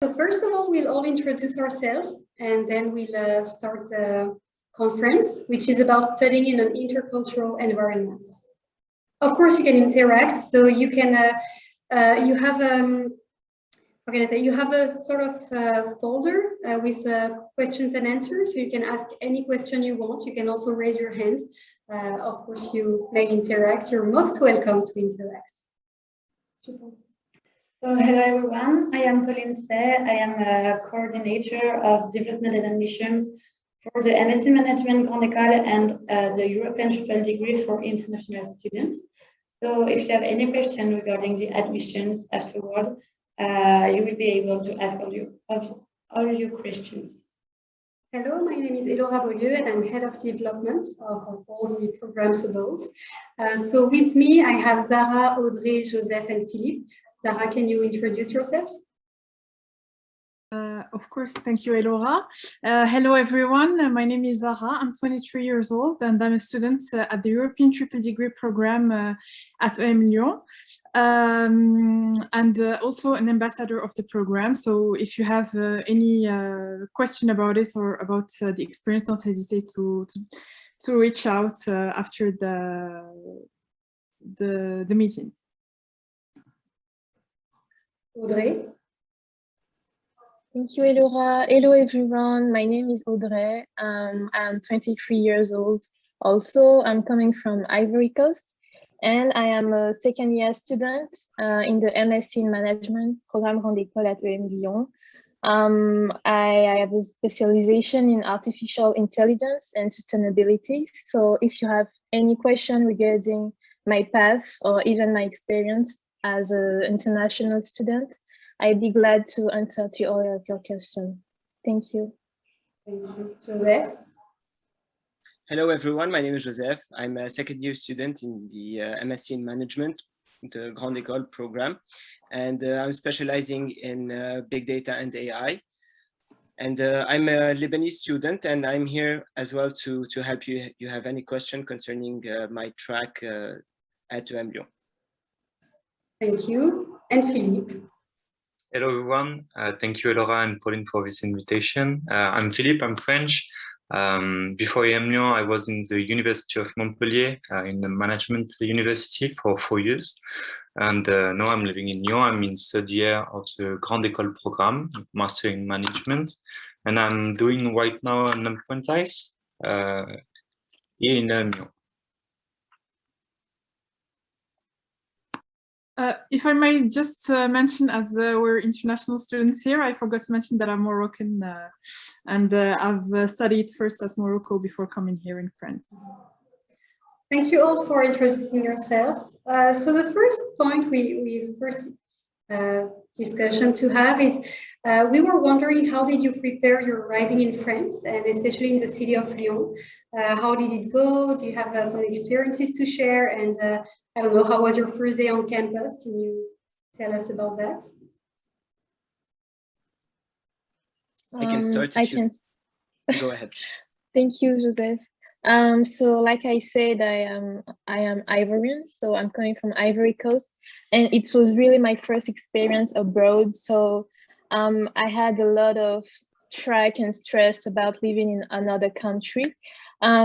So first of all, we'll all introduce ourselves and then we'll start the conference, which is about studying in an intercultural environment. Of course, you can interact, so you can, you have you have a sort of folder with questions and answers, so you can ask any question you want. You can also raise your hand. Of course, you may interact. You're most welcome to interact. So hello everyone, I am Pauline Say. I am a coordinator of development and admissions for the MSc Management Grande École and the European Triple Degree for international students. So if you have any question regarding the admissions afterward, you will be able to ask all your questions. Hello, my name is Elora Beaulieu and I'm head of development of all the programs above. So with me, I have Zara, Audrey, Joseph, and Philippe. Zara, can you introduce yourself? Of course, thank you, Elora. Hello, everyone. My name is Zara. I'm 23 years old and I'm a student at the European Triple Degree program at EMLYON, and also an ambassador of the program. So if you have any question about it or about the experience, don't hesitate to reach out after the meeting. Audrey. Thank you, Elora. Hello, everyone. My name is Audrey. I'm 23 years old. Also, I'm coming from Ivory Coast, and I am a second-year student in the MSc in Management Programme Grande École at EMLYON. I have a specialization in artificial intelligence and sustainability. So if you have any question regarding my path or even my experience as an international student, I'd be glad to answer to all of your questions. Thank you. Thank you. Joseph? Hello, everyone. My name is Joseph. I'm a second-year student in the MSc in Management, the Grande École program, and I'm specializing in big data and AI. And I'm a Lebanese student, and I'm here as well to help you. You have any question concerning my track at EMLYON. Thank you. And Philippe? Hello, everyone. Thank you, Elora and Pauline, for this invitation. I'm Philippe. I'm French. Before EMLYON, I was in the University of Montpellier in the management university for 4 years. And now I'm living in Lyon. I'm in third year of the Grande École program, Master in Management. And I'm doing right now an apprentice here in Lyon. If I may just mention, as we're international students here, I forgot to mention that I'm Moroccan and I've studied first as Morocco before coming here in France. Thank you all for introducing yourselves. So the first point first discussion to have is, we were wondering, how did you prepare your arriving in France, and especially in the city of Lyon? How did it go? Do you have some experiences to share? And I don't know, how was your first day on campus? Can you tell us about that? I can start. Go ahead. Thank you, Joseph. So like I said, I am Ivorian, so I'm coming from Ivory Coast, and it was really my first experience abroad. So I had a lot of track and stress about living in another country.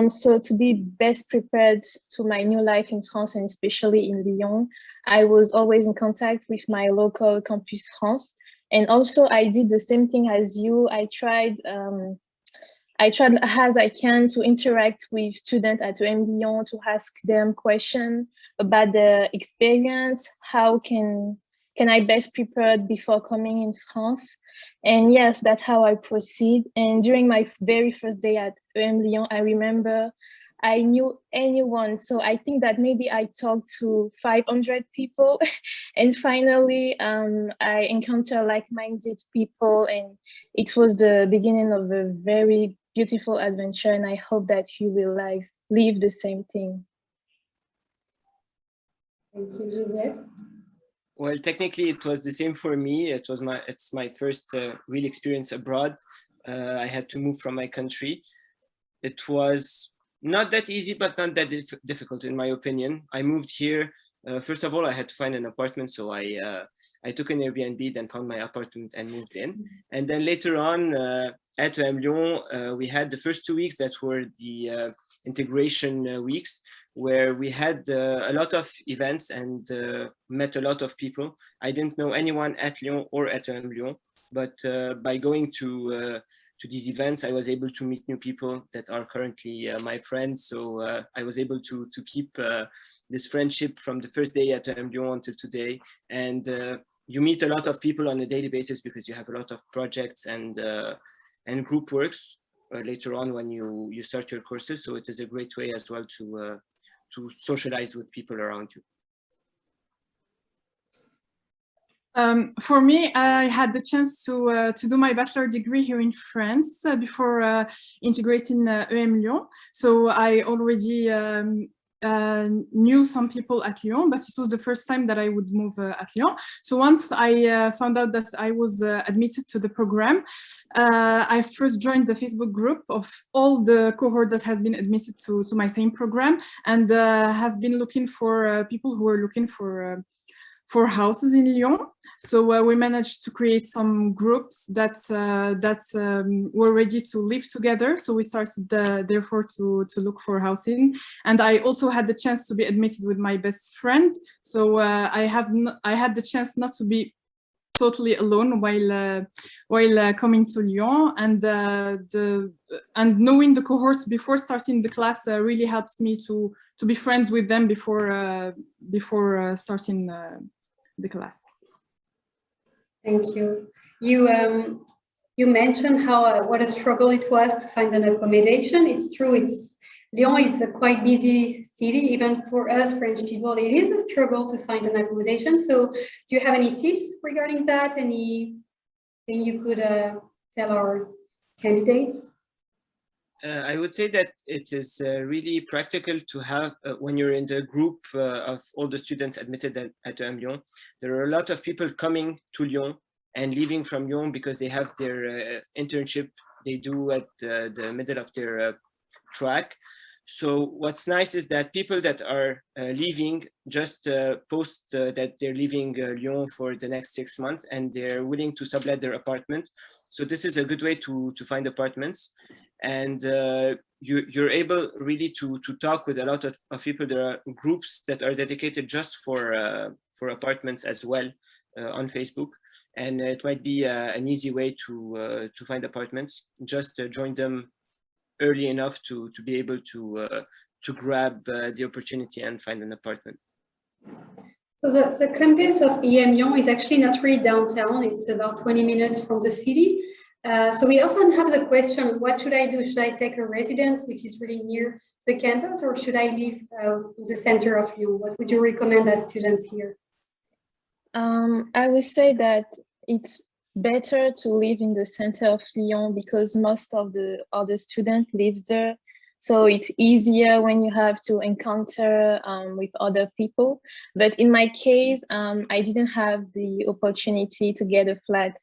So to be best prepared to my new life in France, and especially in Lyon, I was always in contact with my local Campus France. And also I did the same thing as you. I tried as I can to interact with students at EMLYON, to ask them questions about the experience. How can I best prepare before coming in France? And yes, that's how I proceed. And during my very first day at EMLYON, I remember I knew anyone. So I think that maybe I talked to 500 people. And finally, I encountered like-minded people. And it was the beginning of a very beautiful adventure. And I hope that you will live the same thing. Thank you, Joseph. Well, technically, it was the same for me. It's my first real experience abroad. I had to move from my country. It was not that easy, but not that difficult, in my opinion. I moved here First of all, I had to find an apartment, so I took an Airbnb, then found my apartment and moved in. And then later on at EMLYON, we had the first 2 weeks that were the integration weeks, where we had a lot of events and met a lot of people. I didn't know anyone at Lyon or at EMLYON, but by going to these events, I was able to meet new people that are currently my friends. So I was able to keep this friendship from the first day at EMLYON until today. And you meet a lot of people on a daily basis because you have a lot of projects and group works later on when you start your courses. So it is a great way as well to socialize with people around you. For me, I had the chance to do my bachelor degree here in France before integrating EMLYON. So I already knew some people at Lyon, but it was the first time that I would move at Lyon. So once I found out that I was admitted to the program, I first joined the Facebook group of all the cohort that has been admitted to my same program, and have been looking for people who are looking for houses in Lyon. So we managed to create some groups that were ready to live together. So we started therefore to look for housing. And I also had the chance to be admitted with my best friend. So I had the chance not to be totally alone while coming to Lyon, and knowing the cohorts before starting the class really helps me to be friends with them before starting the class. Thank you. You mentioned how what a struggle it was to find an accommodation. It's true. Lyon is a quite busy city, even for us French people. It is a struggle to find an accommodation. So, do you have any tips regarding that? Anything you could tell our candidates? I would say that it is really practical to have, when you're in the group of all the students admitted at EMLYON, there are a lot of people coming to Lyon and leaving from Lyon because they have their internship they do at the middle of their track. So what's nice is that people that are leaving just post that they're leaving Lyon for the next 6 months, and they're willing to sublet their apartment. So this is a good way to find apartments. And you're able really to talk with a lot of people. There are groups that are dedicated just for apartments as well on Facebook, and it might be an easy way to find apartments. Just join them early enough to be able to grab the opportunity and find an apartment. So the campus of EMLYON is actually not really downtown. It's about 20 minutes from the city. So we often have the question, what should I do? Should I take a residence, which is really near the campus, or should I live in the center of Lyon? What would you recommend as students here? I would say that it's better to live in the center of Lyon because most of the other students live there. So it's easier when you have to encounter with other people. But in my case, I didn't have the opportunity to get a flat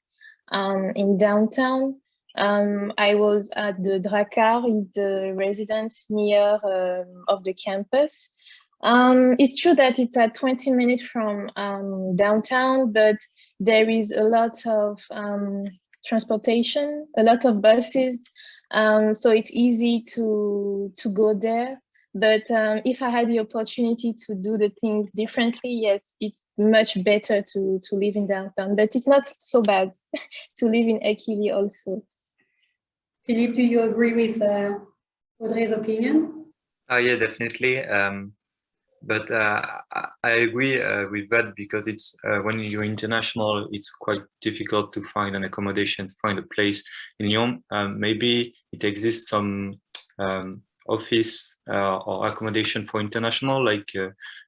in downtown. I was at the Drakkar, is the residence near of the campus. It's true that it's at 20 minutes from downtown, but there is a lot of transportation, a lot of buses, so it's easy to go there. But if I had the opportunity to do the things differently, yes, it's much better to live in downtown, but it's not so bad to live in Ekili also. Philippe, do you agree with Audrey's opinion? Yeah, definitely. But I agree with that because it's when you're international, it's quite difficult to find an accommodation, to find a place in Lyon. Maybe it exists some office or accommodation for international, like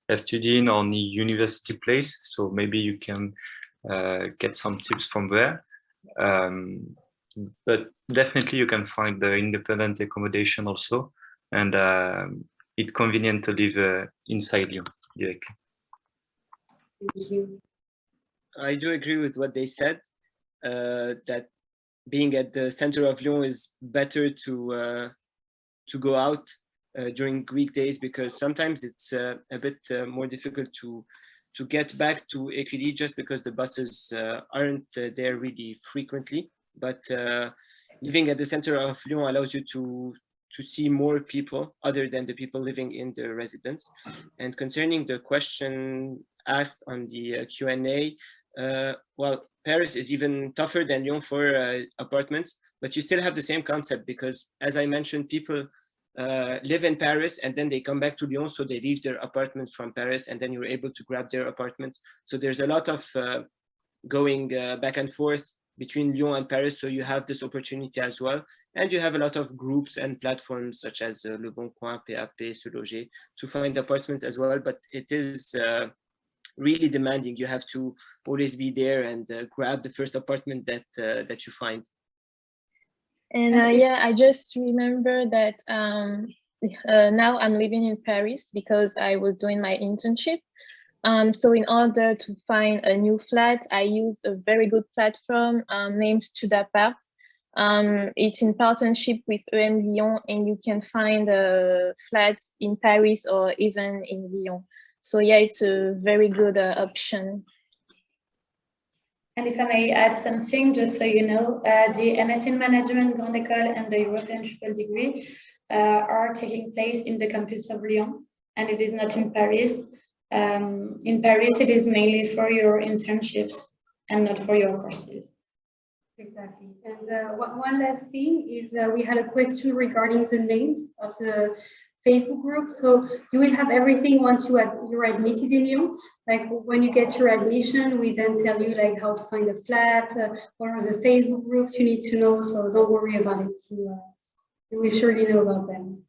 a studying or the university place. So maybe you can get some tips from there. But definitely you can find the independent accommodation also. And it's convenient to live inside Lyon directly. Thank you. I do agree with what they said, that being at the center of Lyon is better to go out during weekdays, because sometimes it's a bit more difficult to get back to Écully just because the buses aren't there really frequently. But living at the center of Lyon allows you to see more people other than the people living in the residence. And concerning the question asked on the Q&A, well, Paris is even tougher than Lyon for apartments, but you still have the same concept, because as I mentioned, people live in Paris and then they come back to Lyon, so they leave their apartment from Paris and then you're able to grab their apartment. So there's a lot of going back and forth between Lyon and Paris, so you have this opportunity as well. And you have a lot of groups and platforms such as Le Bon Coin, PAP, Se Loger, to find apartments as well, but it is really demanding. You have to always be there and grab the first apartment that you find. And yeah, I just remember that now I'm living in Paris because I was doing my internship. So in order to find a new flat, I use a very good platform named Studapart. It's in partnership with EMLYON, and you can find flats in Paris or even in Lyon. So yeah, it's a very good option. And if I may add something, just so you know, the MSc in Management Grande École and the European triple degree are taking place in the campus of Lyon, and it is not in Paris. In Paris, it is mainly for your internships and not for your courses. Exactly. And one last thing is we had a question regarding the names of the Facebook group. So you will have everything once you're admitted in Lyon. Like when you get your admission, we then tell you like how to find a flat, what are the Facebook groups you need to know. So don't worry about it. You will surely know about them.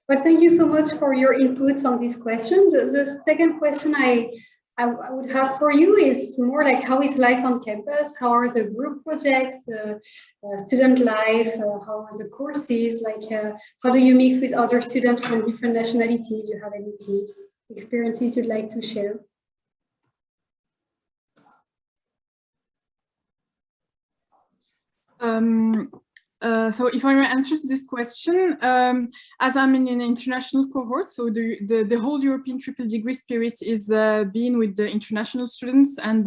But thank you so much for your inputs on these questions. The second question I would have for you is more like, how is life on campus? How are the group projects, student life? How are the courses? Like, how do you mix with other students from different nationalities? You have any tips, experiences you'd like to share? So if I may answer this question, as I'm in an international cohort, so the whole European triple degree spirit is being with the international students and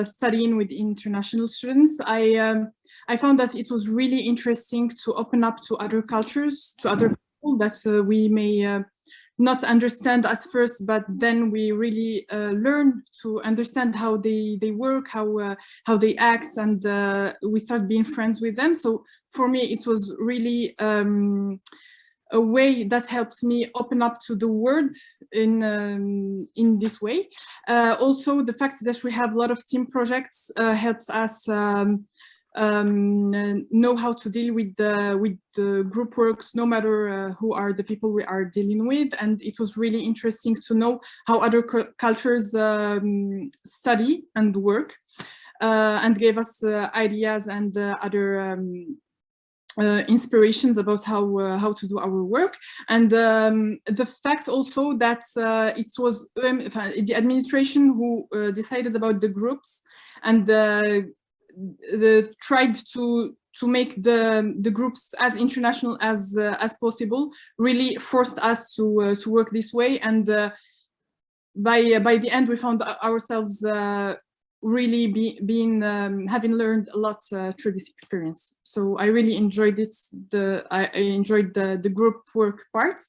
studying with international students. I found that it was really interesting to open up to other cultures, to other people that we may not understand at first, but then we really learn to understand how they work, how they act, and we start being friends with them. So for me, it was really a way that helps me open up to the world in this way. Also, the fact that we have a lot of team projects helps us know how to deal with the group works, no matter who are the people we are dealing with. And it was really interesting to know how other cultures study and work, and gave us ideas and other inspirations about how to do our work. And the fact also that it was the administration who decided about the groups and tried to make the groups as international as possible, really forced us to work this way. And by the end, we found ourselves really having learned a lot through this experience. So I really enjoyed it. I enjoyed the group work part.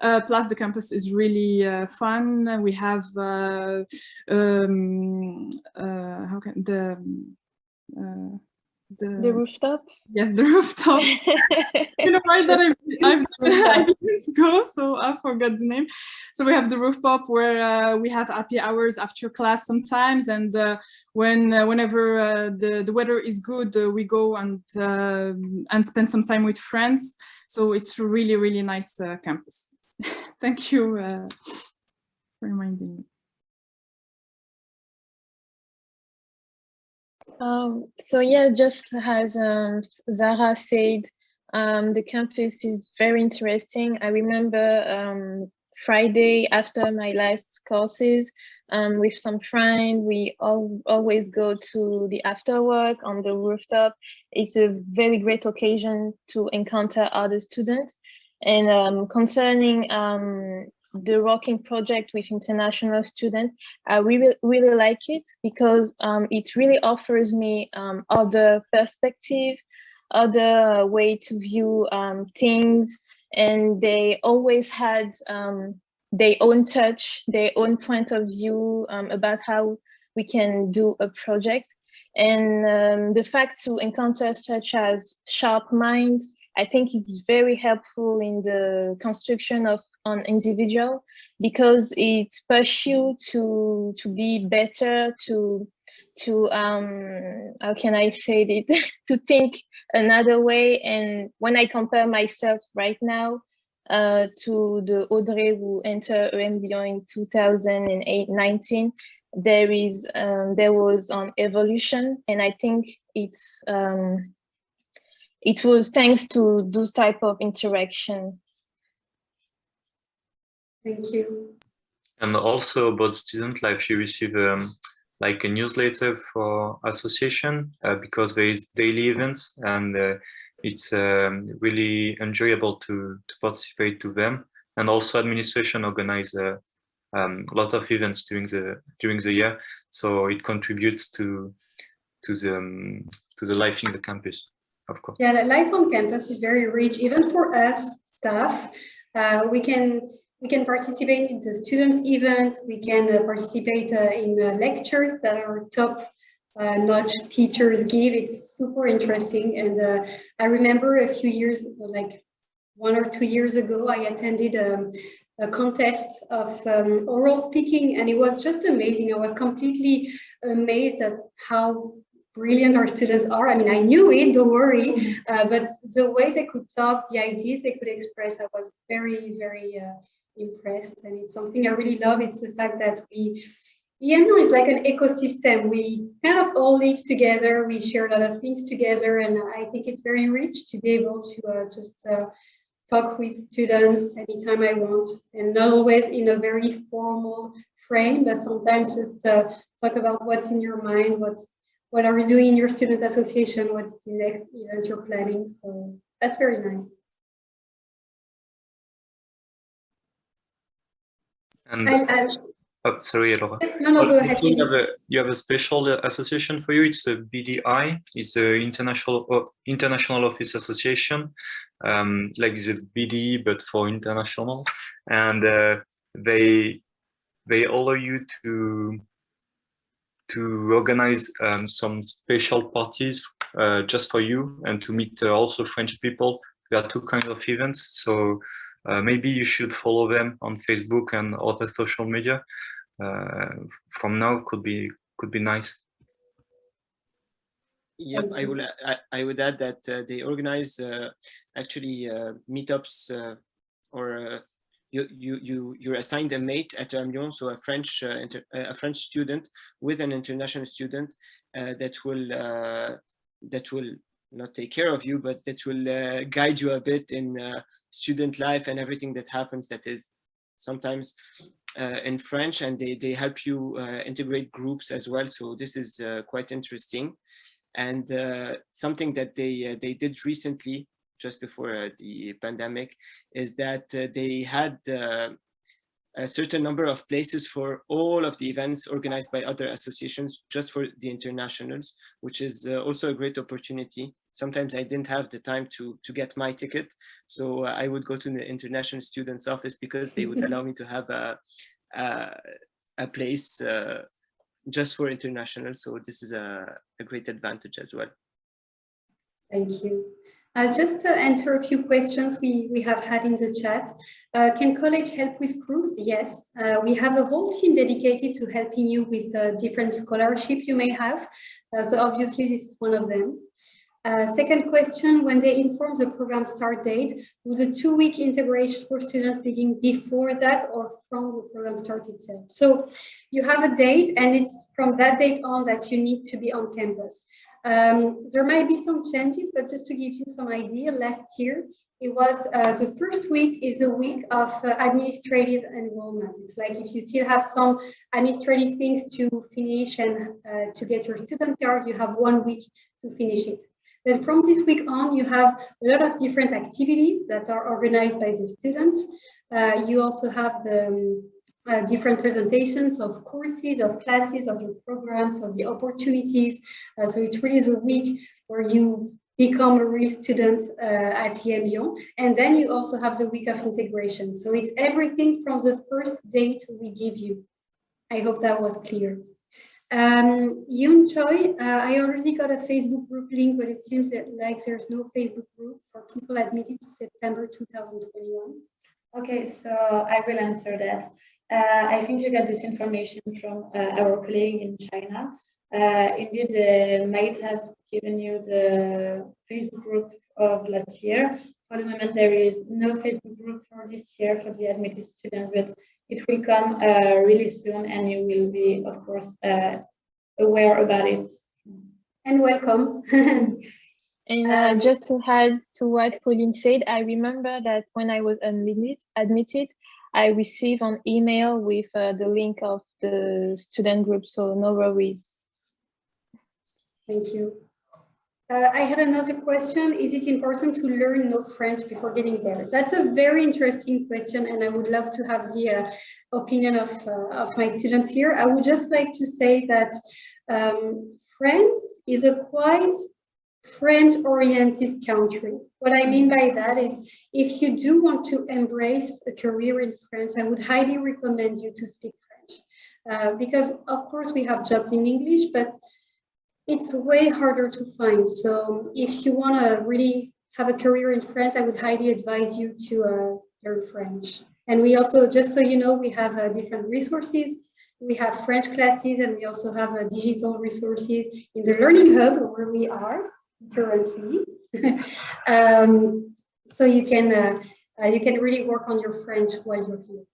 Plus the campus is really fun. We have the rooftop. Yes, the rooftop. It's been a while that I didn't go, so I forgot the name. So we have the rooftop where we have happy hours after class sometimes, and whenever the weather is good, we go and spend some time with friends. So it's a really nice campus. Thank you for reminding me. So yeah, just as Zara said, the campus is very interesting. I remember Friday after my last courses, with some friends, we always go to the after work on the rooftop. It's a very great occasion to encounter other students. And concerning the working project with international students, I really like it because it really offers me other perspective, other way to view things, and they always had their own touch, their own point of view about how we can do a project. And the fact to encounter such as sharp minds, I think is very helpful in the construction of an individual, because it pushes you to be better, to how can I say it, to think another way. And when I compare myself right now to the Audrey who entered EMLYON in 2019, there was an evolution, and I think it was thanks to those type of interaction. Thank you. And also about student life, you receive like a newsletter for association because there is daily events, and it's really enjoyable to participate to them. And also administration organize a lot of events during the year, so it contributes to the life in the campus, of course. Yeah, the life on campus is very rich, even for us staff. We can participate in the students' events. We can participate in lectures that our top-notch teachers give. It's super interesting. And I remember a few years, like 1 or 2 years ago, I attended a contest of oral speaking, and it was just amazing. I was completely amazed at how brilliant our students are. I mean, I knew it, don't worry, but the way they could talk, the ideas they could express, I was very, very impressed. And it's something I really love. It's the fact that EMLYON is like an ecosystem. We kind of all live together. We share a lot of things together. And I think it's very rich to be able to just talk with students anytime I want, and not always in a very formal frame, but sometimes just talk about what's in your mind, what are you doing in your student association, what's the next event you're planning. So that's very nice. And oh, sorry, Laura. Yes, no, go ahead. You have a special association for you. It's a BDI. It's a International Office Association, like the BDE but for international. And they allow you to organize some special parties just for you, and to meet also French people. There are 2 kinds of events, so maybe you should follow them on Facebook and other social media. From now could be nice. Yep, I would add that they organize actually meetups, or you're assigned a mate at EMLYON, so a French student with an international student that will not take care of you, but that will guide you a bit in student life and everything that happens that is sometimes in French, and they help you integrate groups as well. So this is quite interesting. And something that they did recently, just before the pandemic, is that they had a certain number of places for all of the events organized by other associations, just for the internationals, which is also a great opportunity. Sometimes I didn't have the time to get my ticket, so I would go to the international students' office because they would allow me to have a place just for internationals. So this is a great advantage as well. Thank you. I'll just answer a few questions we have had in the chat. Can college help with proofs? Yes, we have a whole team dedicated to helping you with different scholarship you may have. So obviously this is one of them. Second question, when they inform the program start date, will the 2-week integration for students begin before that or from the program start itself? So you have a date, and it's from that date on that you need to be on campus. There might be some changes, but just to give you some idea, last year, it was the first week is a week of administrative enrollment. It's like if you still have some administrative things to finish and to get your student card, you have 1 week to finish it. Then from this week on, you have a lot of different activities that are organized by the students. You also have the different presentations of courses, of classes, of your programs, of the opportunities. So it's really the week where you become a real student at EMLYON. And then you also have the week of integration. So it's everything from the first date we give you. I hope that was clear. Yoon Choi, I already got a Facebook group link, but it seems that like there's no Facebook group for people admitted to September 2021. Okay, so I will answer that. I think you got this information from our colleague in China. Indeed, they might have given you the Facebook group of last year. For the moment, there is no Facebook group for this year for the admitted students, but it will come really soon, and you will be, of course, aware about it. And welcome. And just to add to what Pauline said, I remember that when I was admitted, I received an email with the link of the student group, so no worries. Thank you. I had another question. Is it important to learn no French before getting there? That's a very interesting question, and I would love to have the opinion of my students here. I would just like to say that France is a quite French-oriented country. What I mean by that is, if you do want to embrace a career in France, I would highly recommend you to speak French. Because of course we have jobs in English, but it's way harder to find. So if you want to really have a career in France, I would highly advise you to learn French. And we also, just so you know, we have different resources. We have French classes, and we also have digital resources in the Learning Hub where we are currently. So you can really work on your French while you're here.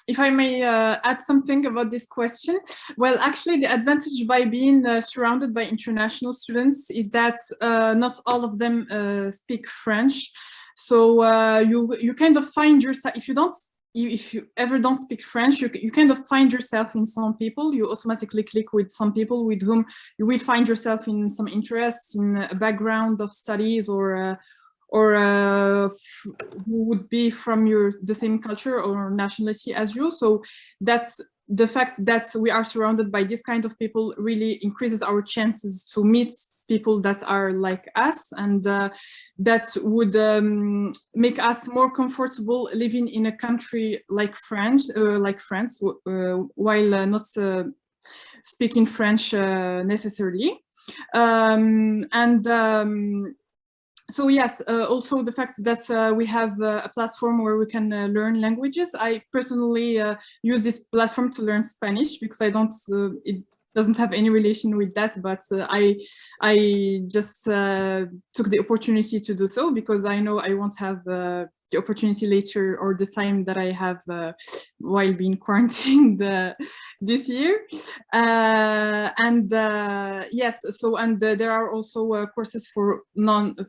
If I may add something about this question, well, actually, the advantage by being surrounded by international students is that not all of them speak French. So you kind of find yourself, if you ever don't speak French, you kind of find yourself in some people. You automatically click with some people with whom you will find yourself in some interests, in a background of studies, or who would be from the same culture or nationality as you. So that's the fact that we are surrounded by this kind of people really increases our chances to meet people that are like us, and that would make us more comfortable living in a country like France, while not speaking French necessarily. So yes, also the fact that we have a platform where we can learn languages. I personally use this platform to learn Spanish because I don't, it doesn't have any relation with that, but I just took the opportunity to do so because I know I won't have the opportunity later, or the time that I have while being quarantined this year. Yes, so there are also courses for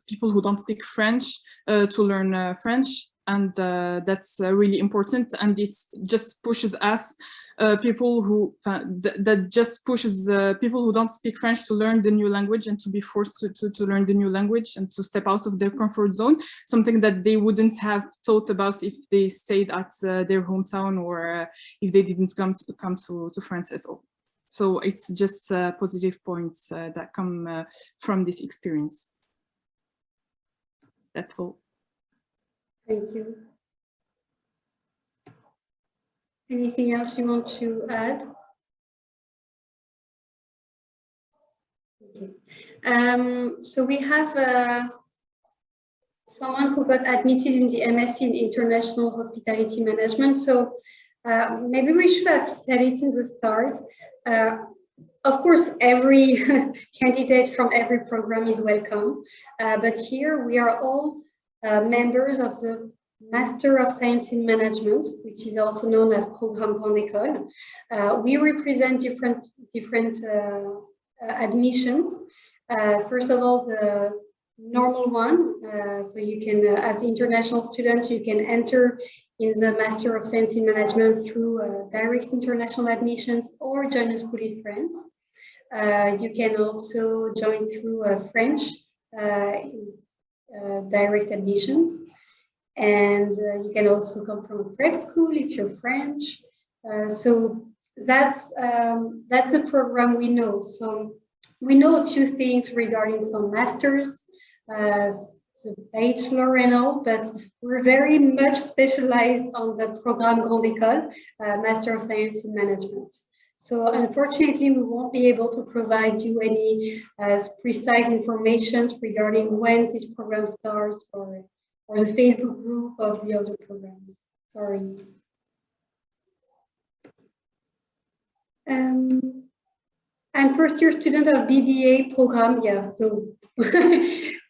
people who don't speak French to learn French, and that's really important, and it just pushes us people who people who don't speak French to learn the new language, and to be forced to learn the new language and to step out of their comfort zone, something that they wouldn't have thought about if they stayed at their hometown, or if they didn't come to France at all. So it's just positive points that come from this experience. That's all. Thank you. Anything else you want to add? Okay. So we have someone who got admitted in the MSc in International Hospitality Management. So maybe we should have said it in the start. Of course, every candidate from every program is welcome, but here we are all members of the Master of Science in Management, which is also known as Programme Grande École. We represent different admissions. First of all, the normal one. So you can, as international students, you can enter in the Master of Science in Management through direct international admissions or join a school in France. You can also join through French direct admissions. And you can also come from a prep school if you're French. So that's a program we know. So we know a few things regarding some masters, the bachelor and all, but we're very much specialized on the Programme Grande École, Master of Science in Management. So unfortunately, we won't be able to provide you any precise information regarding when this program starts or the Facebook group of the other programs. Sorry. I'm first-year student of BBA program, yeah, so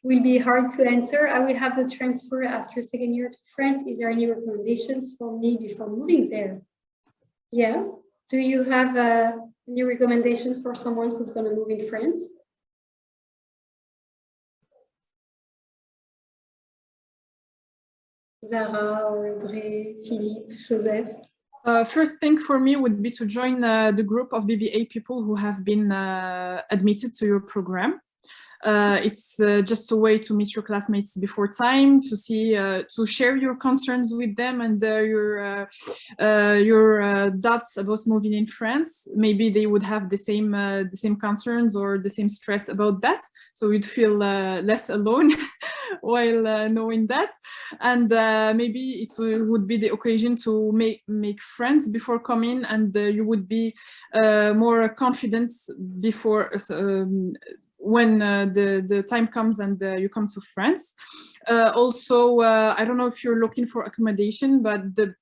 will be hard to answer. I will have the transfer after second year to France. Is there any recommendations for me before moving there? Yeah. Do you have any recommendations for someone who's going to move in France? Zara, Audrey, Philippe, Joseph? First thing for me would be to join the group of BBA people who have been admitted to your program. It's just a way to meet your classmates before time, to see, to share your concerns with them and your doubts about moving in France. Maybe they would have the same concerns or the same stress about that, so you'd feel less alone while knowing that. And maybe it would be the occasion to make friends before coming, and you would be more confident before. When the time comes and you come to France. Also, I don't know if you're looking for accommodation, but the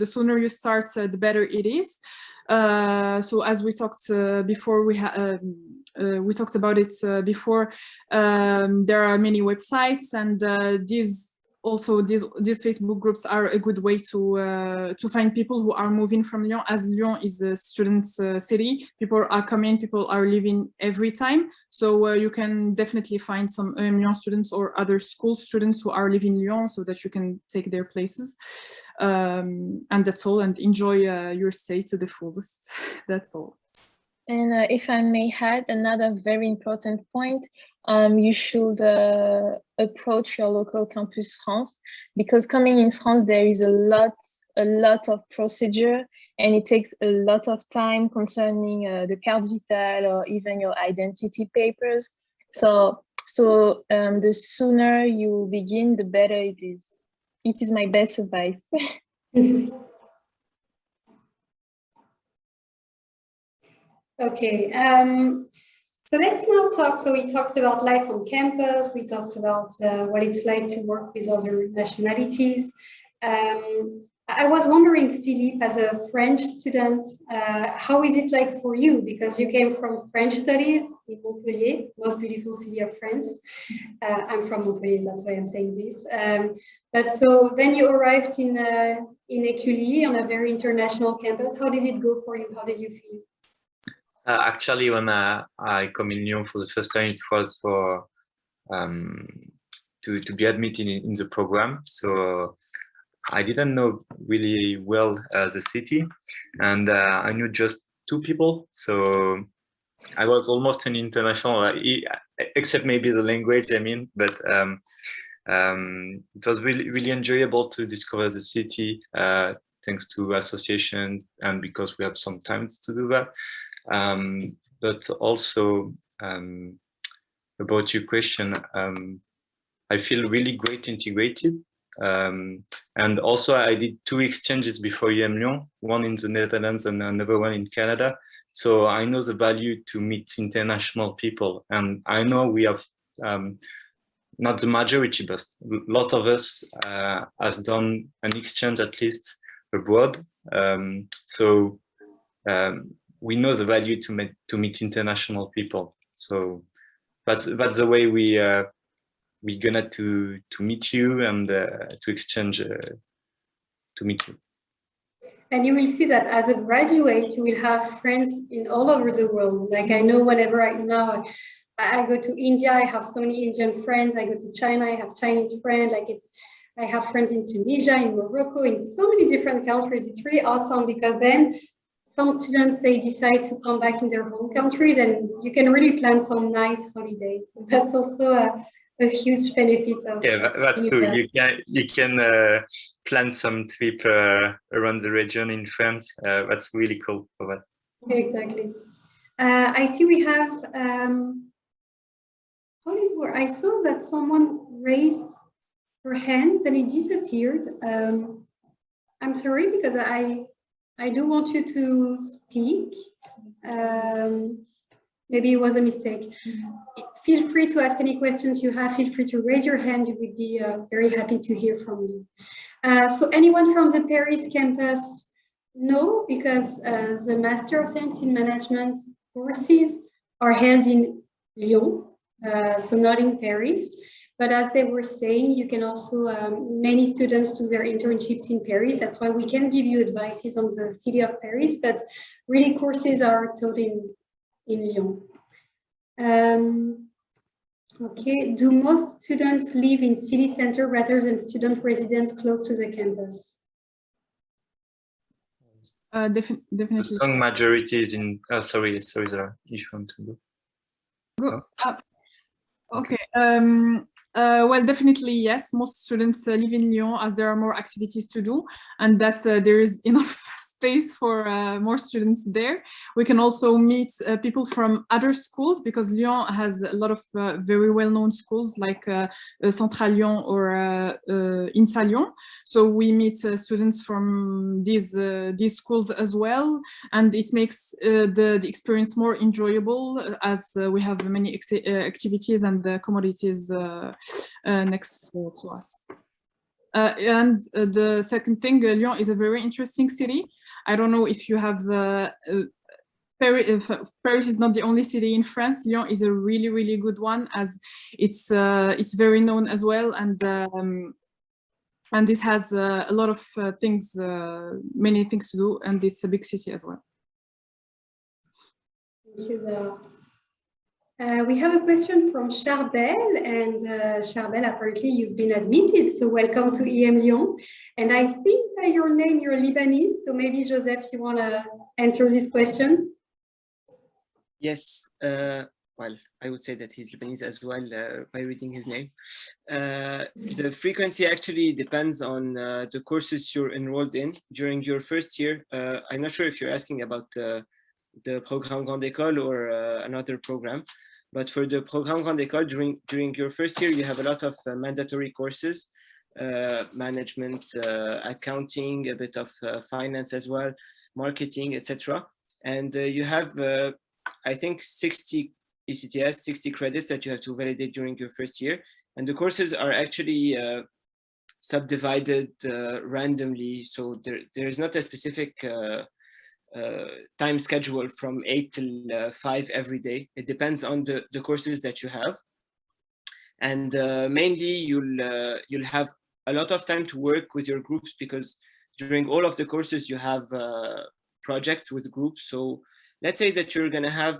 sooner you start, the better it is. So as we talked before, we talked about it before. There are many websites, and these Facebook groups are a good way to find people who are moving from Lyon, as Lyon is a student city. People are coming, people are leaving every time. So you can definitely find some EMLYON students or other school students who are living in Lyon, so that you can take their places. And that's all, and enjoy your stay to the fullest. That's all. And if I may add another very important point, you should approach your local campus France, because coming in France, there is a lot of procedure, and it takes a lot of time concerning the carte vitale or even your identity papers. So the sooner you begin, the better it is. It is my best advice. Okay, so let's now talk. So we talked about life on campus. We talked about what it's like to work with other nationalities. I was wondering, Philippe, as a French student, how is it like for you? Because you came from French studies in Montpellier, most beautiful city of France. I'm from Montpellier, that's why I'm saying this. But so then you arrived in Écully on a very international campus. How did it go for you? How did you feel? Actually, when I come in Lyon for the first time, it was for to be admitted in the program. So I didn't know really well the city, and I knew just 2 people. So I was almost an international, except maybe the language, I mean, but it was really enjoyable to discover the city, thanks to associations, and because we have some time to do that. But also about your question, I feel really great integrated. And also I did 2 exchanges before EMLYON, one in the Netherlands and another one in Canada. So I know the value to meet international people, and I know we have not the majority, but a lot of us has done an exchange at least abroad. So we know the value to meet international people. So that's the way we're gonna to meet you and to exchange to meet you. And you will see that as a graduate, you will have friends in all over the world. Like I know whenever I go to India, I have so many Indian friends. I go to China, I have Chinese friends. I have friends in Tunisia, in Morocco, in so many different countries. It's really awesome, because then some students, they decide to come back in their home countries, and you can really plan some nice holidays. So that's also a huge benefit of. Yeah, that's true. You can plan some trip around the region in France. That's really cool for that. Exactly. I see we have. How did it work? I saw that someone raised her hand, then it disappeared. I'm sorry because I do want you to speak. Maybe it was a mistake. Feel free to ask any questions you have. Feel free to raise your hand. We would be very happy to hear from you. So anyone from the Paris campus? No, because the Master of Science in Management courses are held in Lyon, so not in Paris. But as they were saying, you can also, many students do their internships in Paris. That's why we can give you advices on the city of Paris, but really courses are taught in Lyon. Okay, do most students live in city center rather than student residence close to the campus? Definitely. The strong majority is in. Sorry, Zara, if you want to go. Okay. Well, definitely yes. Most students live in Lyon as there are more activities to do, and that there is enough space for more students there. We can also meet people from other schools because Lyon has a lot of very well-known schools like Central Lyon or INSA Lyon. So we meet students from these schools as well, and it makes the experience more enjoyable as we have many activities and commodities next to us. And the second thing, Lyon is a very interesting city. I don't know if you have Paris is not the only city in France. Lyon is a really, really good one as it's very known as well, and this has a lot of things, many things to do, and it's a big city as well. Thank you, Zara. We have a question from Charbel, and Charbel, apparently you've been admitted, so welcome to EMLYON. And I think by your name you're Lebanese, so maybe Joseph, you want to answer this question? Yes, well, I would say that he's Lebanese as well by reading his name. The frequency actually depends on the courses you're enrolled in during your first year. I'm not sure if you're asking about the Programme Grande École or another program. But for the Programme Grande École, during your first year, you have a lot of mandatory courses, management, accounting, a bit of finance as well, marketing, etc. And you have, I think, 60 ECTS, 60 credits that you have to validate during your first year. And the courses are actually subdivided randomly. So there is not a specific time schedule from 8 till 5 every day. It depends on the courses that you have, and mainly you'll have a lot of time to work with your groups because during all of the courses you have projects with groups. So let's say that you're gonna have,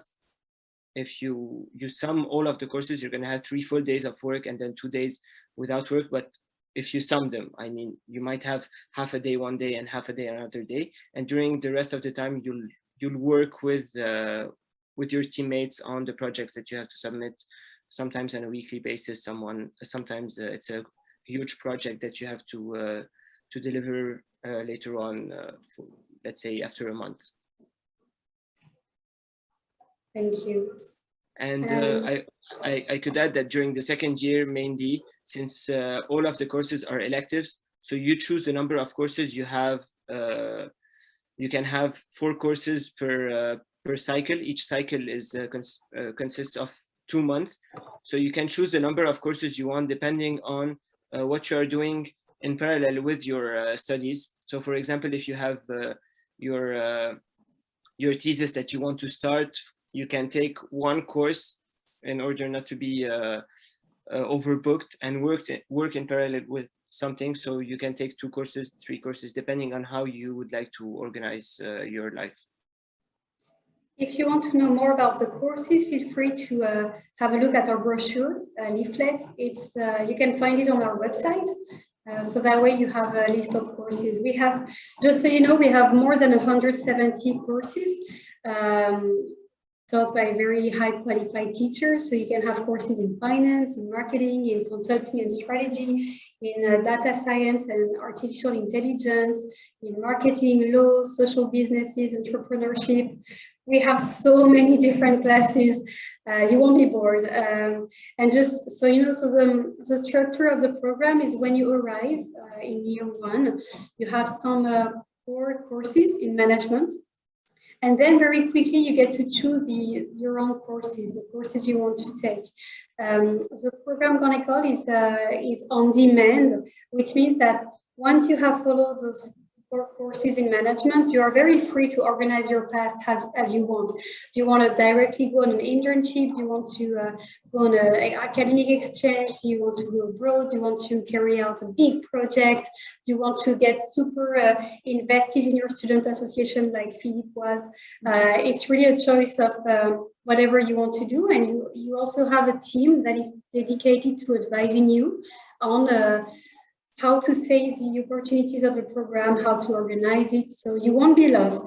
if you sum all of the courses, you're gonna have 3 full days of work and then 2 days without work. But if you sum them, I mean, you might have half a day one day and half a day another day, and during the rest of the time you'll work with your teammates on the projects that you have to submit, sometimes on a weekly basis, sometimes it's a huge project that you have to deliver later on, for, let's say, after a month. Thank you. And I could add that during the second year, mainly, since all of the courses are electives, so you choose the number of courses you have. You can have 4 courses per cycle. Each cycle is consists of 2 months. So you can choose the number of courses you want depending on what you are doing in parallel with your studies. So for example, if you have your thesis that you want to start, you can take 1 course in order not to be overbooked and work in parallel with something. So you can take 2 courses, 3 courses, depending on how you would like to organize your life. If you want to know more about the courses, feel free to have a look at our brochure leaflet. It's you can find it on our website. So that way you have a list of courses. We have, just so you know, we have more than 170 courses taught by very high qualified teachers. So you can have courses in finance, in marketing, in consulting and strategy, in data science and artificial intelligence, in marketing, law, social businesses, entrepreneurship. We have so many different classes. You won't be bored. And just so you know, so the structure of the program is when you arrive in year one, you have some core courses in management. And then very quickly you get to choose your own courses, the courses you want to take. The program Grande École is on demand, which means that once you have followed those core courses in management, you are very free to organize your path as you want. Do you want to directly go on an internship? Do you want to go on an academic exchange? Do you want to go abroad? Do you want to carry out a big project? Do you want to get super invested in your student association like Philippe was? It's really a choice of whatever you want to do. And you also have a team that is dedicated to advising you on how to seize the opportunities of the program, how to organize it, so you won't be lost.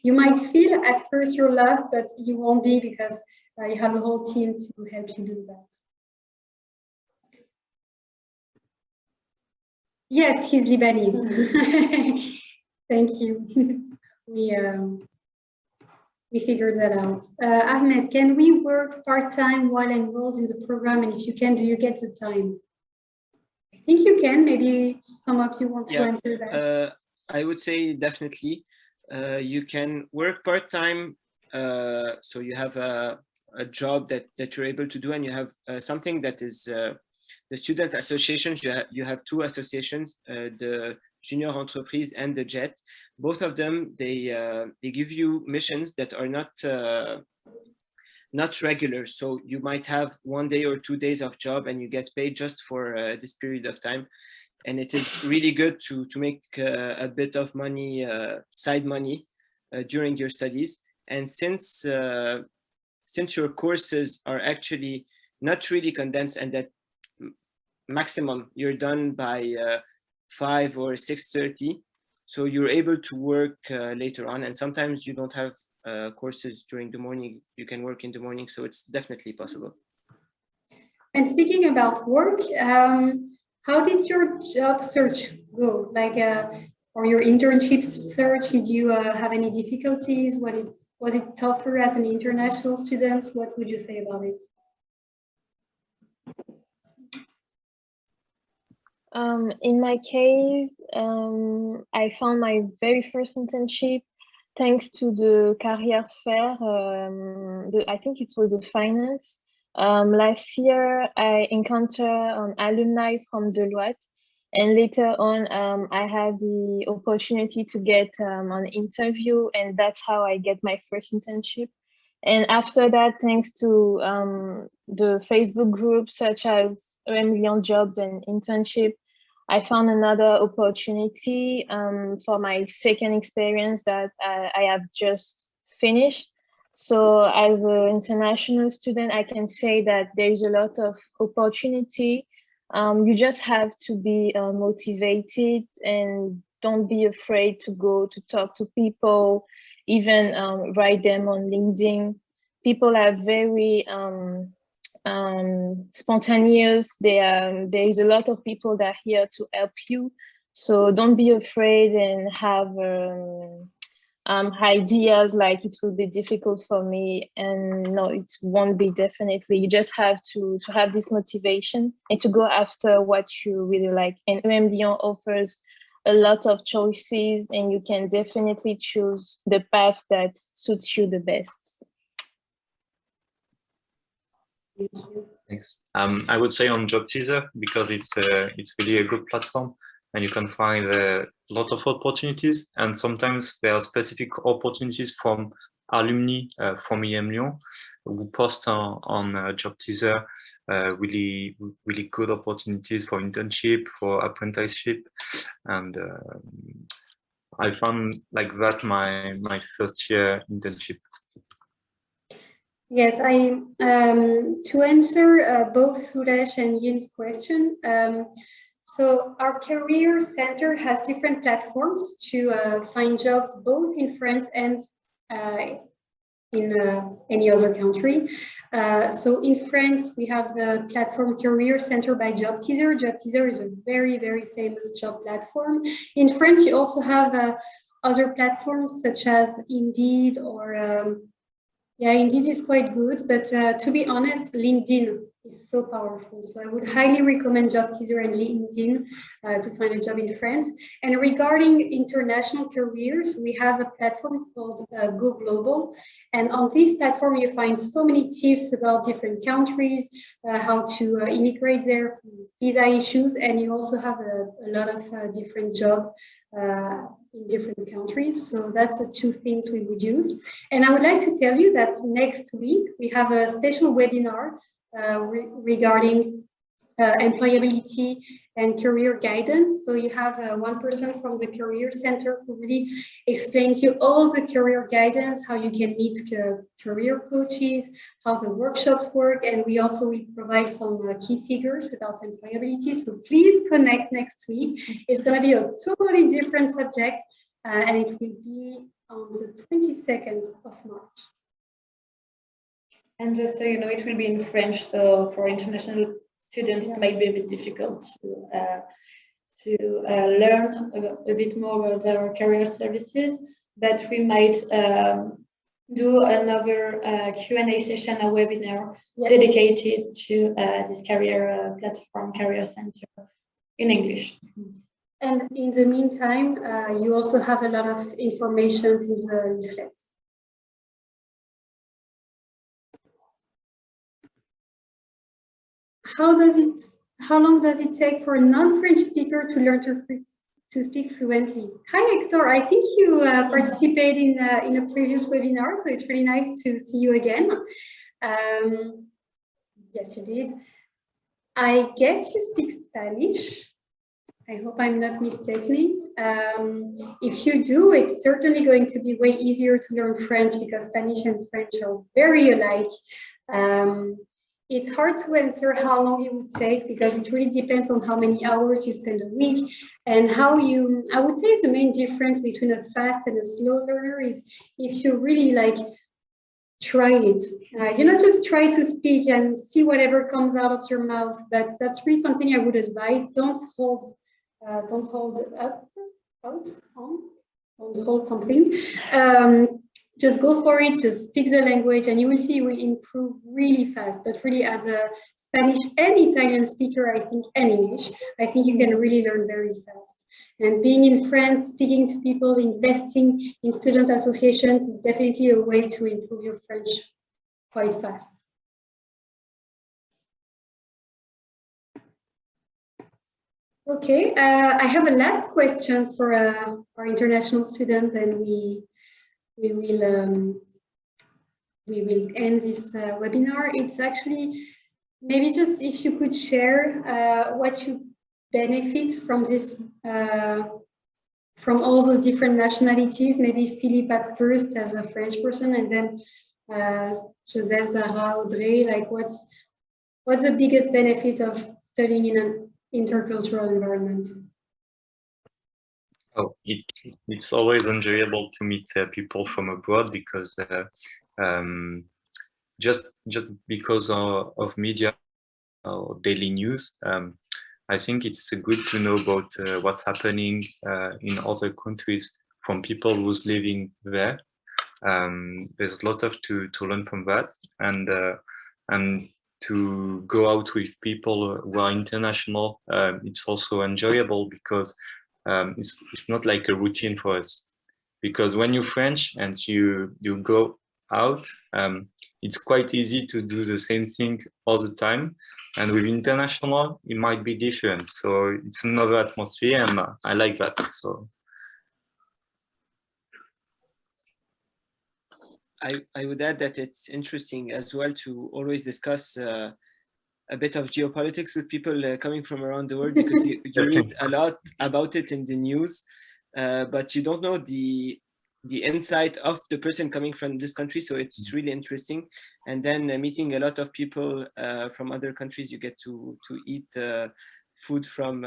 You might feel at first you're lost, but you won't be, because you have a whole team to help you do that. Yes, he's Lebanese. Thank you. We figured that out. Ahmed, can we work part-time while enrolled in the program? And if you can, do you get the time? I think you can. Maybe some of you want to answer that. I would say definitely. You can work part-time, so you have a job that you're able to do, and you have something that is the student associations. You have two associations, the Junior Entreprise and the JET. Both of them, they give you missions that are not regular. So you might have 1 day or 2 days of job and you get paid just for this period of time. And it is really good to make a bit of money, side money during your studies. And since your courses are actually not really condensed, and that maximum you're done by 5 or 6:30, so you're able to work later on. And sometimes you don't have courses during the morning, you can work in the morning, so it's definitely possible. And speaking about work, how did your job search go? Like, or your internship search, did you have any difficulties? Was it tougher as an international student? What would you say about it? In my case, I found my very first internship thanks to the career fair. I think it was the finance. Last year, I encountered alumni from Deloitte, and later on, I had the opportunity to get an interview, and that's how I get my first internship. And after that, thanks to the Facebook groups such as EMLYON jobs and internship, I found another opportunity for my second experience that I have just finished. So as an international student, I can say that there is a lot of opportunity. You just have to be motivated and don't be afraid to go to talk to people, even write them on LinkedIn. People are very spontaneous. There is a lot of people that are here to help you. So don't be afraid and have ideas like it will be difficult for me, and no, it won't be. Definitely, you just have to have this motivation and to go after what you really like. And EMLYON offers a lot of choices, and you can definitely choose the path that suits you the best. Thanks. I would say on Job Teaser, because it's really a good platform, and you can find a lot of opportunities. And sometimes there are specific opportunities from alumni from EMLYON who post on Job Teaser really good opportunities for internship, for apprenticeship, and I found like that my first year internship. Yes, to answer both Suresh and Yin's question. So our career center has different platforms to find jobs both in France and in any other country. So in France, we have the platform Career Center by Job Teaser. Job Teaser is a very, very famous job platform. In France, you also have other platforms such as Indeed or yeah, Indeed is quite good, but to be honest, LinkedIn is so powerful. So I would highly recommend Job Teaser and LinkedIn to find a job in France. And regarding international careers, we have a platform called Go Global. And on this platform, you find so many tips about different countries, how to immigrate there, visa issues, and you also have a lot of different jobs in different countries. So that's the two things we would use. And I would like to tell you that next week we have a special webinar regarding employability and career guidance. So you have one person from the Career Center who really explains you all the career guidance, how you can meet career coaches, how the workshops work, and we also will provide some key figures about employability. So please connect next week. It's going to be a totally different subject, and it will be on the 22nd of March. And just so you know, it will be in French, so for international students, it might be a bit difficult to learn a bit more about our career services, but we might do another Q&A session, a webinar dedicated to this career platform, Career Center, in English. And in the meantime, you also have a lot of information in the leaflets. How long does it take for a non-French speaker to learn to speak fluently? Hi, Hector. I think you participated in a previous webinar, so it's really nice to see you again. Yes, you did. I guess you speak Spanish. I hope I'm not mistaken. If you do, it's certainly going to be way easier to learn French because Spanish and French are very alike. It's hard to answer how long it would take because it really depends on how many hours you spend a week and how you, I would say the main difference between a fast and a slow learner is if you really like try it. You know, just try to speak and see whatever comes out of your mouth. But that's really something I would advise. Don't hold something. Just go for it, just speak the language, and you will see you will improve really fast. But really, as a Spanish and Italian speaker, I think, and English, I think you can really learn very fast. And being in France, speaking to people, investing in student associations is definitely a way to improve your French quite fast. Okay, I have a last question for our international student, and we will end this webinar. It's actually maybe just if you could share what you benefit from this, from all those different nationalities. Maybe Philippe at first as a French person, and then Joseph, Zara, Audrey. Like, what's the biggest benefit of studying in an intercultural environment? Oh, it's always enjoyable to meet people from abroad because just because of media or daily news, I think it's good to know about what's happening in other countries from people who's living there. There's a lot to learn from that, and to go out with people who are international. It's also enjoyable because it's not like a routine for us, because when you're French and you go out, it's quite easy to do the same thing all the time, and with international it might be different, so it's another atmosphere, and I like that. So I would add that it's interesting as well to always discuss a bit of geopolitics with people coming from around the world, because you read a lot about it in the news, but you don't know the insight of the person coming from this country. So it's really interesting. And then meeting a lot of people from other countries, you get to eat food from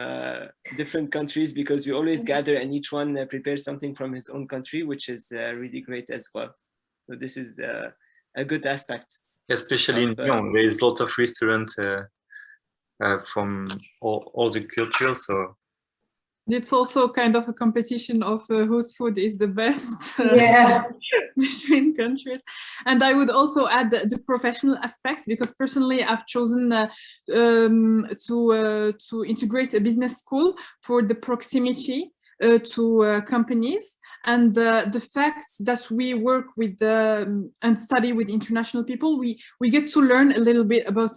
different countries, because we always gather and each one prepares something from his own country, which is really great as well. So this is a good aspect. Especially in Lyon, there is lots of restaurants from all the cultures. So it's also kind of a competition of whose food is the best between countries. And I would also add the professional aspects, because personally I've chosen to integrate a business school for the proximity to companies, and the fact that we work with and study with international people, we get to learn a little bit about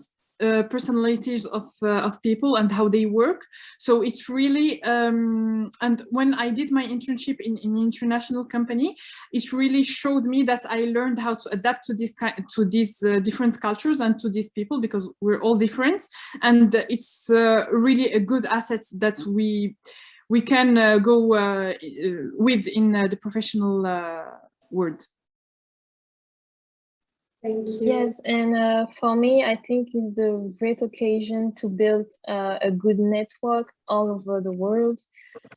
personalities of people and how they work. So it's really and when I did my internship in an international company, it really showed me that I learned how to adapt to these different cultures and to these people, because we're all different, and it's really a good asset that we can go with in the professional world. Thank you. Yes, and for me, I think it's a great occasion to build a good network all over the world,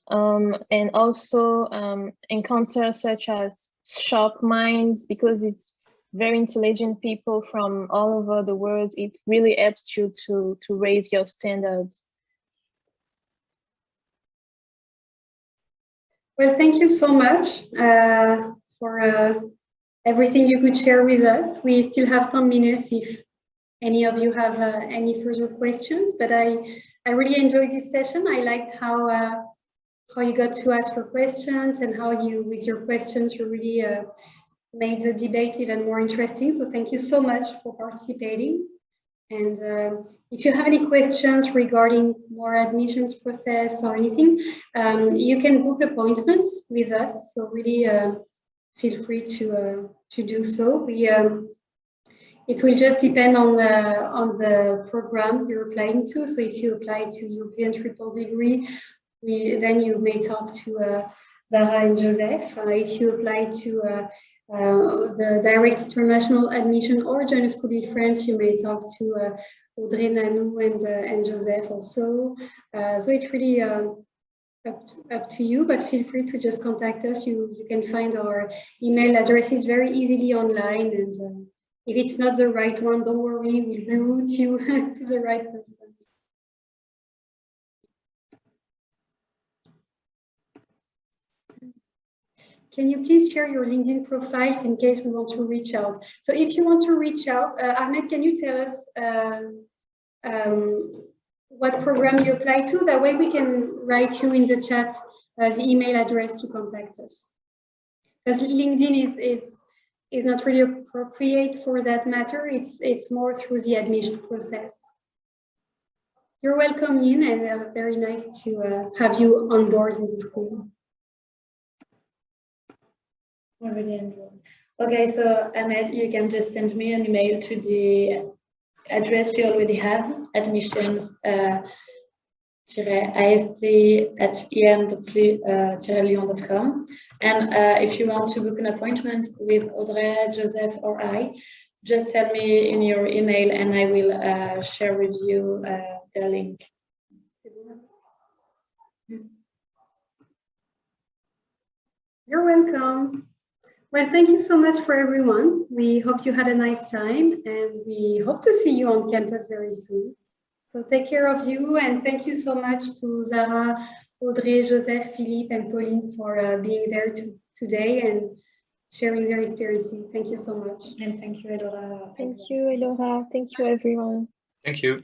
and also encounters such as sharp minds, because it's very intelligent people from all over the world. It really helps you to raise your standards. Well, thank you so much for everything you could share with us. We still have some minutes if any of you have any further questions, but I really enjoyed this session. I liked how you got to ask your questions, and how you, with your questions, you really made the debate even more interesting. So thank you so much for participating. And if you have any questions regarding more admissions process or anything, you can book appointments with us. So really feel free to do so. It will just depend on the program you're applying to. So if you apply to European triple degree, then you may talk to Zara and Joseph. If you apply to the direct international admission or join a school in France, you may talk to Audrey, Nanou, and Joseph also. So it's really up to you, but feel free to just contact us. You can find our email addresses very easily online, and if it's not the right one, don't worry, we'll reroute you to the right person. Can you please share your LinkedIn profiles in case we want to reach out? So if you want to reach out, Ahmed, can you tell us what program you apply to? That way we can write you in the chat the email address to contact us. Because LinkedIn is not really appropriate for that matter. It's more through the admission process. You're welcome in, and very nice to have you on board in the school. Already enrolled. Okay, so Ahmed, you can just send me an email to the address you already have, admissions-ast@em-lyon.com. And if you want to book an appointment with Audrey, Joseph, or I, just tell me in your email, and I will share with you the link. You're welcome. Well, thank you so much for everyone. We hope you had a nice time, and we hope to see you on campus very soon. So take care of you, and thank you so much to Zara, Audrey, Joseph, Philippe, and Pauline for being there today and sharing their experiences. Thank you so much. And thank you, Elora. Thank you, Elora. Thank you, everyone. thank you.